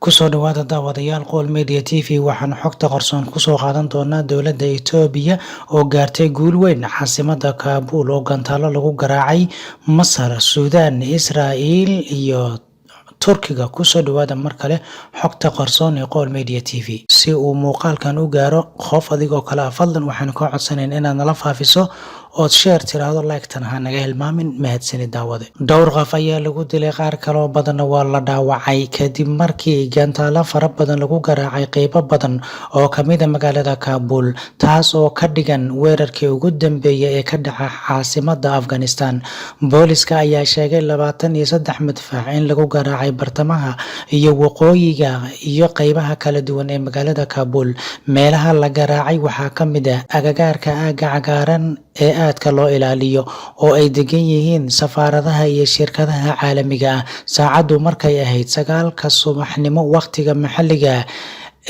kusoo dhawaada daawadayaal Qool Media Tv waxaan xogta qarsoon kusoo qaadan doonaa dowladda Itoobiya oo gaartay guul weyn caasimadda Kabul oo gantaalo lagu garaacay Masar Sudan Israiil iyo Turkiga. kusoo dhawaada mar kale xogta qarsoon ee Qool Media Tv si uu muuqaalkan u gaaro qof adigoo kale fadlan waxaan ka codsanayn inaad nala faafiso oo share tiraado like tan ha naga hilmaamin mahadsanid daawade. Dhowr qof ayaa lagu dilay qaar kale oo badan waa la dhaawacay kadib markii gantaalo fara badan lagu garaacay qaybo badan oo kamid ah magaalada Kabul, taas oo ka dhigan weerarkii ugu dambeeyay ee ka dhacay caasimadda Afghanistan. Booliska ayaa sheegay 23 madfac in lagu garaacay bartamaha iyo waqooyiga iyo qaybaha kala duwan ee magaalada Kabul. Meelaha la garaacay waxaa kamid ah agagaarka aaga cagaaran ee aadka loo ilaaliyo oo ay degan yihiin safaaradaha iyo shirkadaha caalamiga ah. Saacadu markay ahayd 9 subaxnimo waqtiga maxalliga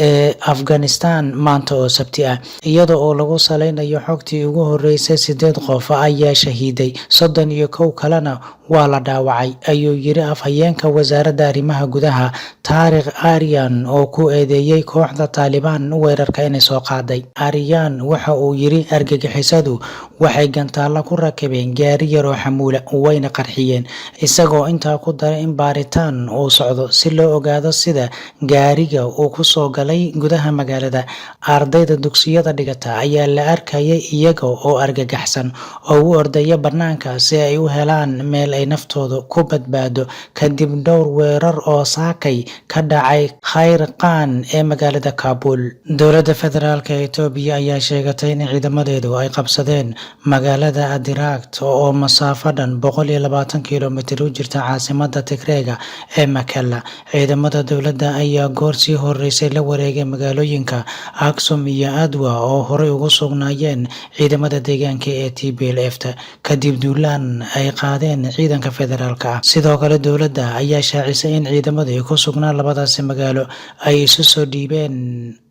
ee Afghanistan maanta oo Sabti ah, iyada oo lagu saleynayo xogtii ugu horeysay 8 qof ayaa shahiiday, 31 kalena waa la dhaawacay, ayuu yiri afhayeenka wasaaradda arrimaha gudaha Tariq Aryan oo ku eedeeyay kooxda Taliban weerarka inay soo qaaday. Aryan waxa uu yiri argagixisadu waxay gantaalo ku rakibeen gaari yar oo xamuula wayna qarxiyeen, isagoo intaa ku daray in baaritaan uu socdo si loo ogaado sida gaariga uu ku soo galay gudaha magaalada. Ardayda dugsiyada dhigata ayaa la arkayay iyaga oo argagaxsan oo u ordaya banaanka si ay u helaan meel ay naftooda ku badbaado kadib dhowr weerar oo saakay ka dhacay Khayrqaan ee magaalada Kabul. Dowladda federaalka ee Itoobiya ayaa sheegatay in ciidamadeedu ay qabsadeen magaalada Adirakt oo masaafo dhan 120 kiiloomitir u jirta caasimadda Tigreega ee Makalla. Ciidamada dowladda ayaa goor sii horeysay la wareegay magaalooyinka Aksum iyo Adwa oo horey ugu sugnaayeen ciidamada deegaanka ee TPLF kadib duulaan ay qaadeen ciidanka federaalka ah. Sidoo kale dowladda ayaa shaacisay in ciidamadii ku sugnaa labadaasi magaalo ay isu soo dhiibeen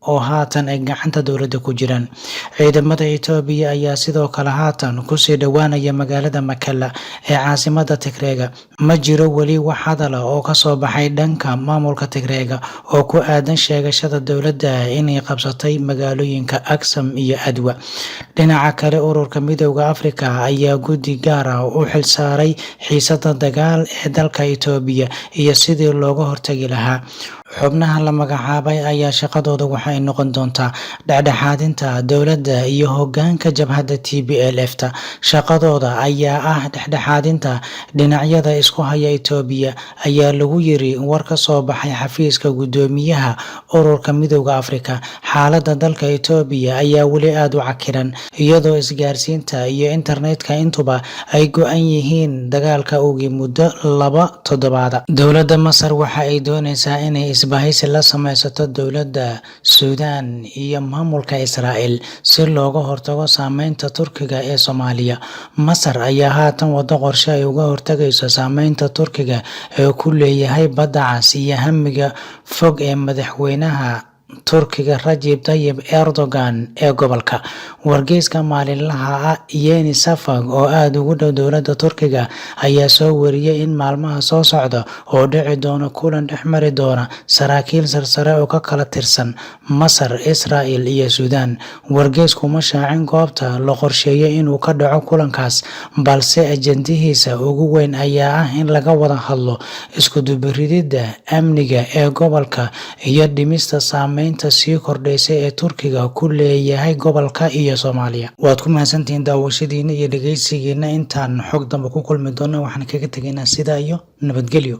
oo haatan ay gacanta dowladda ku jiraan. Ciidamada Itoobiya ayaa sidoo kale haatan ku sii dhawaanaya magaalada Makalla ee caasimadda Tigreega. Ma jiro weli wax hadal oo ka soo baxay dhanka maamulka Tigreega oo ku aadan sheegashada dowladda inay qabsatay magaalooyinka Aksum iyo Adwa. Dhinaca kale, ururka Midowga Afrika ayaa guddi gaar ah u xilsaaray xiisada dagaal ee dalka Itoobiya iyo sidii looga hortagi lahaa. Xubnaha la magacaabay ayaa shaqadooda waxay noqon doontaa dhexdhexaadinta dowladda iyo hoggaanka jabhadda TPLF. Shaqadooda ayaa ah dhexdhexaadinta dhinacyada isku haya Itoobiya, ayaa lagu yiri war ka soo baxay xafiiska gudoomiyaha ururka Midowga Afrika. Xaaladda dalka Itoobiya ayaa weli aad u cakiran, iyadoo isgaarsiinta iyo internetka intuba ay go'an yihiin dagaalka ugu muddo 2 toddobaad. Dowladda Masar waxa ay doonaysaa inay isbahaysi la sameysato dowladda Sudan iyo maamulka Israa'iil si looga hortago saameynta Turkiga ee Soomaaliya. Masar ayaa haatan wado qorshe ay uga hortagayso saameynta Turkiga ee ku leeyahay badda Cas iyo hamiga fog ee madaxweynaha Turkiga Rajab Tayyip Erdogan ee gobolka. Wargeyska maalinlaha ah Yeni Shafaq oo aad ugu dhow dowladda Turkiga ayaa soo wariyay in maalmaha soo socda oo dhici doona kulan dhexmari doona saraakiil sarsare oo ka kala tirsan Masar, Israa'iil iyo Sudan. Wargeysku ma shaacin goobta la qorsheeyay inuu ka dhaco kulankaas, balse ajandihiisa ugu weyn ayaa ah in laga wada hadlo isku dubaridida amniga ee gobolka iyo dhimista saameynta sii kordhaysa ee Turkiga ku leeyahay gobolka iyo Soomaaliya. Waad ku mahadsantihiin daawashadiina iyo dhageysigiina. Intaan xog dambe ku kulmi doona waxaan kaga tegaynaa sida iyo nabadgelyo.